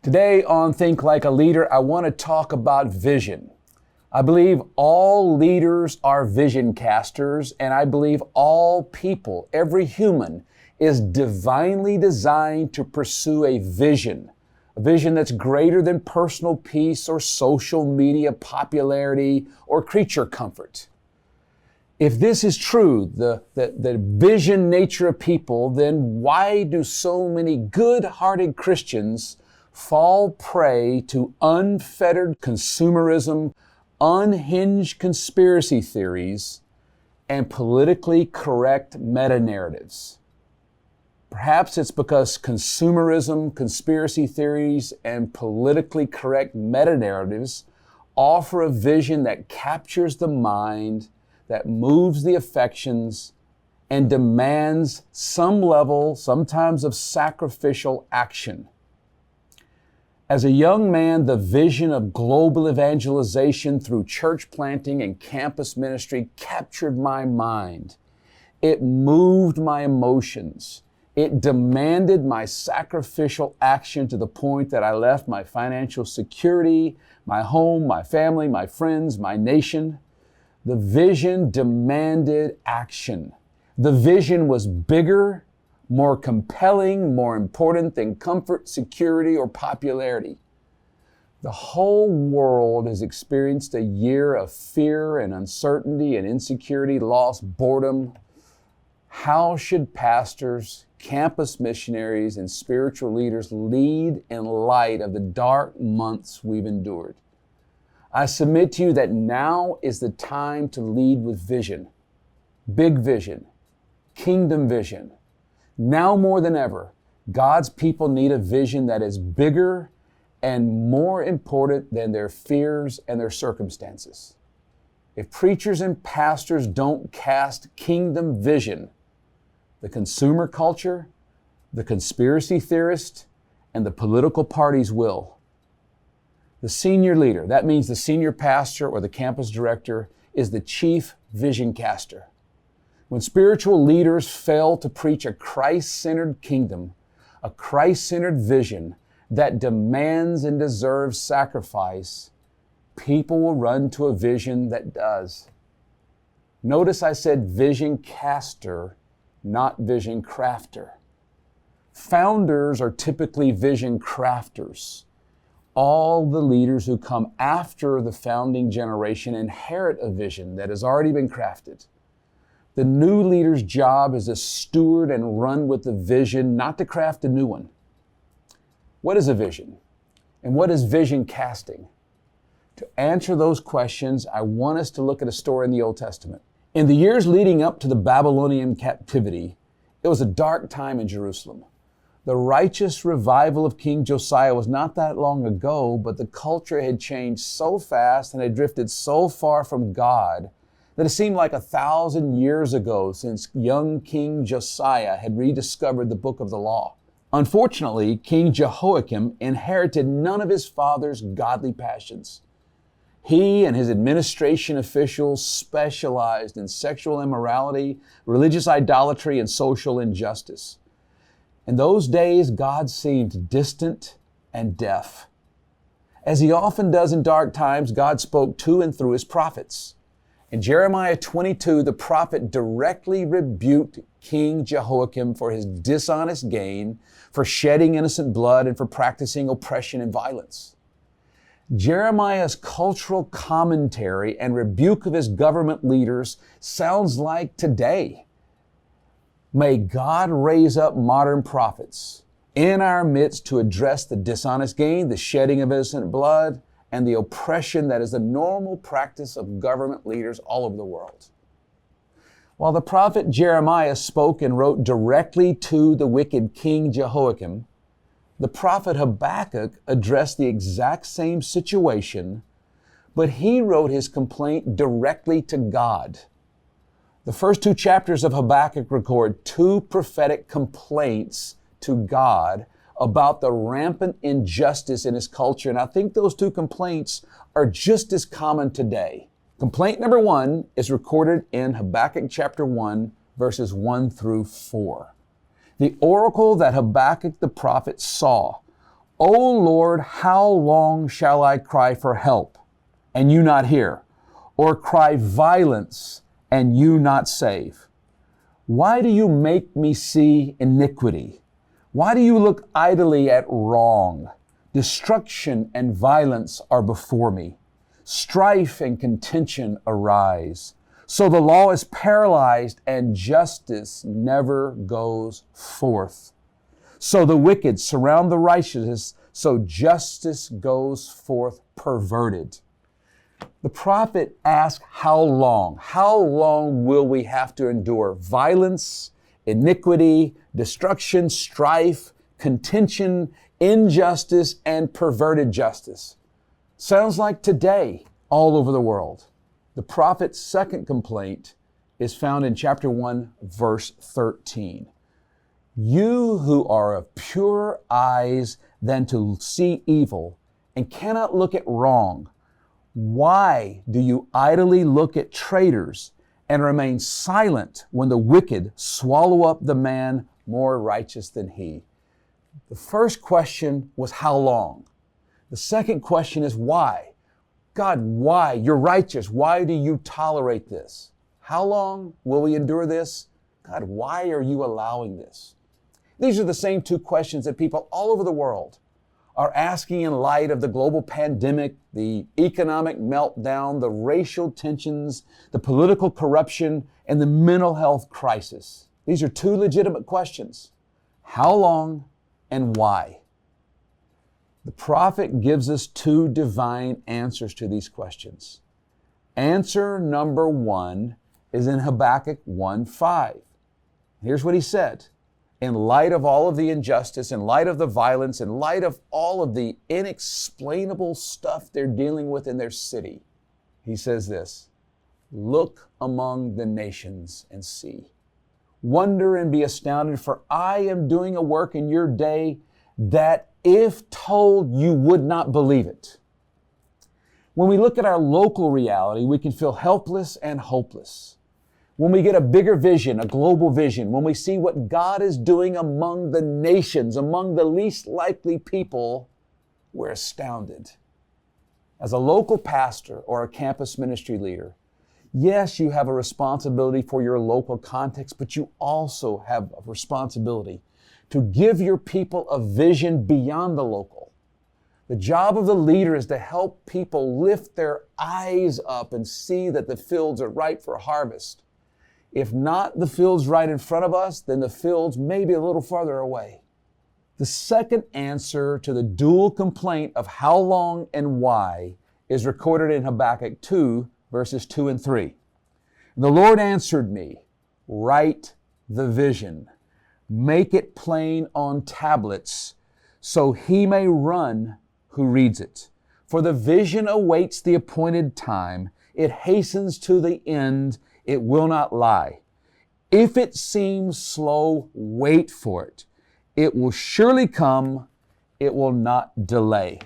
Today on Think Like a Leader, I want to talk about vision. I believe all leaders are vision casters, and I believe all people, every human, is divinely designed to pursue a vision that's greater than personal peace or social media popularity or creature comfort. If this is true, the vision nature of people, then why do so many good-hearted Christians fall prey to unfettered consumerism, unhinged conspiracy theories, and politically correct meta-narratives? Perhaps it's because consumerism, conspiracy theories, and politically correct meta-narratives offer a vision that captures the mind, that moves the affections, and demands some level, sometimes of sacrificial action. As a young man, the vision of global evangelization through church planting and campus ministry captured my mind. It moved my emotions. It demanded my sacrificial action to the point that I left my financial security, my home, my family, my friends, my nation. The vision demanded action. The vision was bigger, more compelling, more important than comfort, security, or popularity. The whole world has experienced a year of fear and uncertainty and insecurity, loss, boredom. How should pastors, campus missionaries, and spiritual leaders lead in light of the dark months we've endured? I submit to you that now is the time to lead with vision, big vision, kingdom vision. Now more than ever, God's people need a vision that is bigger and more important than their fears and their circumstances. If preachers and pastors don't cast kingdom vision, the consumer culture, the conspiracy theorist, and the political parties will. The senior leader, that means the senior pastor or the campus director, is the chief vision caster. When spiritual leaders fail to preach a Christ-centered kingdom, a Christ-centered vision that demands and deserves sacrifice, people will run to a vision that does. Notice I said vision caster, not vision crafter. Founders are typically vision crafters. All the leaders who come after the founding generation inherit a vision that has already been crafted. The new leader's job is to steward and run with the vision, not to craft a new one. What is a vision? And what is vision casting? To answer those questions, I want us to look at a story in the Old Testament. In the years leading up to the Babylonian captivity, it was a dark time in Jerusalem. The righteous revival of King Josiah was not that long ago, but the culture had changed so fast and had drifted so far from God that it seemed like 1,000 years ago since young King Josiah had rediscovered the book of the law. Unfortunately, King Jehoiakim inherited none of his father's godly passions. He and his administration officials specialized in sexual immorality, religious idolatry, and social injustice. In those days, God seemed distant and deaf. As he often does in dark times, God spoke to and through his prophets. In Jeremiah 22, the prophet directly rebuked King Jehoiakim for his dishonest gain, for shedding innocent blood, and for practicing oppression and violence. Jeremiah's cultural commentary and rebuke of his government leaders sounds like today. May God raise up modern prophets in our midst to address the dishonest gain, the shedding of innocent blood, and the oppression that is the normal practice of government leaders all over the world. While the prophet Jeremiah spoke and wrote directly to the wicked King Jehoiakim, the prophet Habakkuk addressed the exact same situation, but he wrote his complaint directly to God. The first two chapters of Habakkuk record two prophetic complaints to God about the rampant injustice in his culture. And I think those two complaints are just as common today. Complaint number one is recorded in Habakkuk chapter 1, verses 1 through 4. The oracle that Habakkuk the prophet saw O Lord, how long shall I cry for help, and you not hear, or cry violence, and you not save? Why do you make me see iniquity? Why do you look idly at wrong? Destruction and violence are before me. Strife and contention arise. So the law is paralyzed and justice never goes forth. So the wicked surround the righteous, so justice goes forth perverted. The prophet asks, how long? How long will we have to endure violence, iniquity, destruction, strife, contention, injustice, and perverted justice? Sounds like today all over the world. The prophet's second complaint is found in chapter 1, verse 13. You who are of purer eyes than to see evil and cannot look at wrong, why do you idly look at traitors and remain silent when the wicked swallow up the man more righteous than he? The first question was how long? The second question is why? God, why? You're righteous. Why do you tolerate this? How long will we endure this? God, why are you allowing this? These are the same two questions that people all over the world are asking in light of the global pandemic, the economic meltdown, the racial tensions, the political corruption, and the mental health crisis. These are two legitimate questions. How long and why? The prophet gives us two divine answers to these questions. Answer number one is in Habakkuk 1:5. Here's what he said. In light of all of the injustice, in light of the violence, in light of all of the inexplainable stuff they're dealing with in their city, he says this, look among the nations and see. Wonder and be astounded, for I am doing a work in your day that if told, you would not believe it. When we look at our local reality, we can feel helpless and hopeless. When we get a bigger vision, a global vision, when we see what God is doing among the nations, among the least likely people, we're astounded. As a local pastor or a campus ministry leader, yes, you have a responsibility for your local context, but you also have a responsibility to give your people a vision beyond the local. The job of the leader is to help people lift their eyes up and see that the fields are ripe for harvest. If not the fields right in front of us, then the fields may be a little farther away. The second answer to the dual complaint of how long and why is recorded in Habakkuk 2, verses 2 and 3. The Lord answered me, write the vision, make it plain on tablets, so he may run who reads it. For the vision awaits the appointed time. It hastens to the end. It will not lie. If it seems slow, wait for it. It will surely come. It will not delay.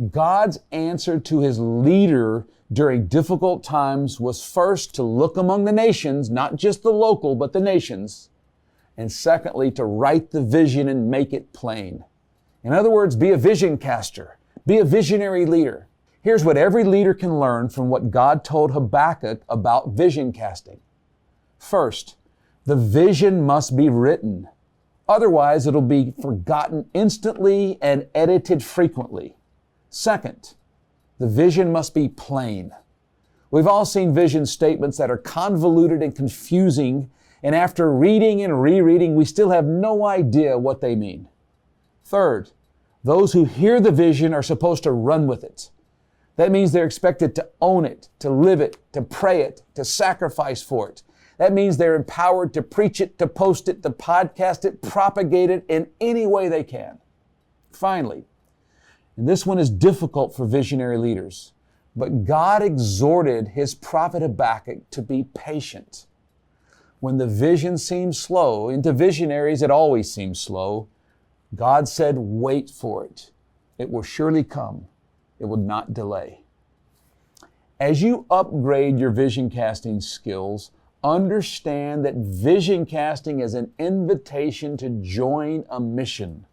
God's answer to his leader during difficult times was first to look among the nations, not just the local, but the nations. And secondly, to write the vision and make it plain. In other words, be a vision caster. Be a visionary leader. Here's what every leader can learn from what God told Habakkuk about vision casting. First, the vision must be written. Otherwise, it'll be forgotten instantly and edited frequently. Second, the vision must be plain. We've all seen vision statements that are convoluted and confusing, and after reading and rereading, we still have no idea what they mean. Third, those who hear the vision are supposed to run with it. That means they're expected to own it, to live it, to pray it, to sacrifice for it. That means they're empowered to preach it, to post it, to podcast it, propagate it in any way they can. Finally, and this one is difficult for visionary leaders, but God exhorted his prophet Habakkuk to be patient. When the vision seems slow, and to visionaries it always seems slow, God said, wait for it. It will surely come. It will not delay. As you upgrade your vision casting skills, understand that vision casting is an invitation to join a mission.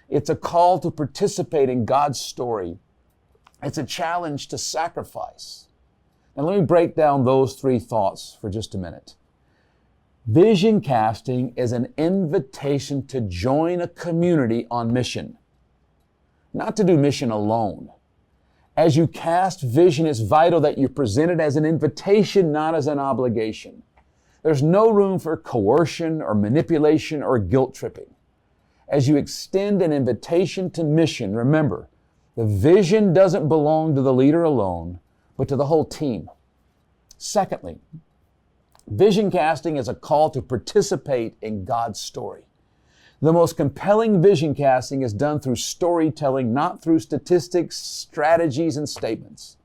It's a call to participate in God's story. It's a challenge to sacrifice. Now let me break down those three thoughts for just a minute. Vision casting is an invitation to join a community on mission, not to do mission alone. As you cast vision, it's vital that you present it as an invitation, not as an obligation. There's no room for coercion or manipulation or guilt tripping. As you extend an invitation to mission, remember, the vision doesn't belong to the leader alone, but to the whole team. Secondly, vision casting is a call to participate in God's story. The most compelling vision casting is done through storytelling, not through statistics, strategies, and statements.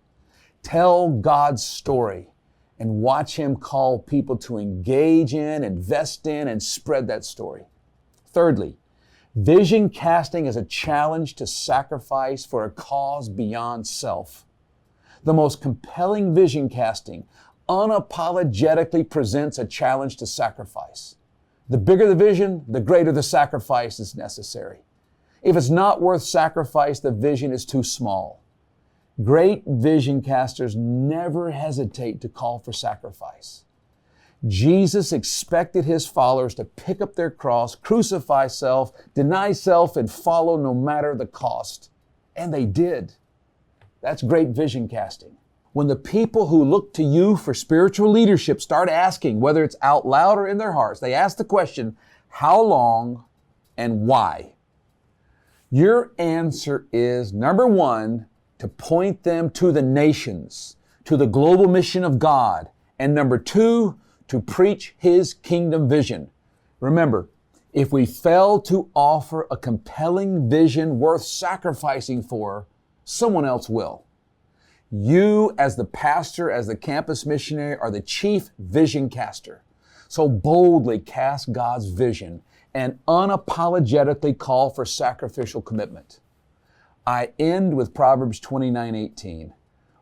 Tell God's story and watch Him call people to engage in, invest in, and spread that story. Thirdly, vision casting is a challenge to sacrifice for a cause beyond self. The most compelling vision casting unapologetically presents a challenge to sacrifice. The bigger the vision, the greater the sacrifice is necessary. If it's not worth sacrifice, the vision is too small. Great vision casters never hesitate to call for sacrifice. Jesus expected His followers to pick up their cross, crucify self, deny self, and follow no matter the cost. And they did. That's great vision casting. When the people who look to you for spiritual leadership start asking, whether it's out loud or in their hearts, they ask the question, how long and why? Your answer is, number one, to point them to the nations, to the global mission of God. And number two, to preach His kingdom vision. Remember, if we fail to offer a compelling vision worth sacrificing for, someone else will. You, as the pastor, as the campus missionary, are the chief vision caster. So boldly cast God's vision and unapologetically call for sacrificial commitment. I end with Proverbs 29:18,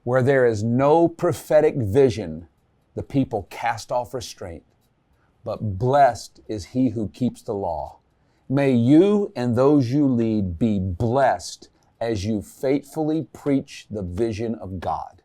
where there is no prophetic vision, the people cast off restraint, but blessed is he who keeps the law. May you and those you lead be blessed as you faithfully preach the vision of God.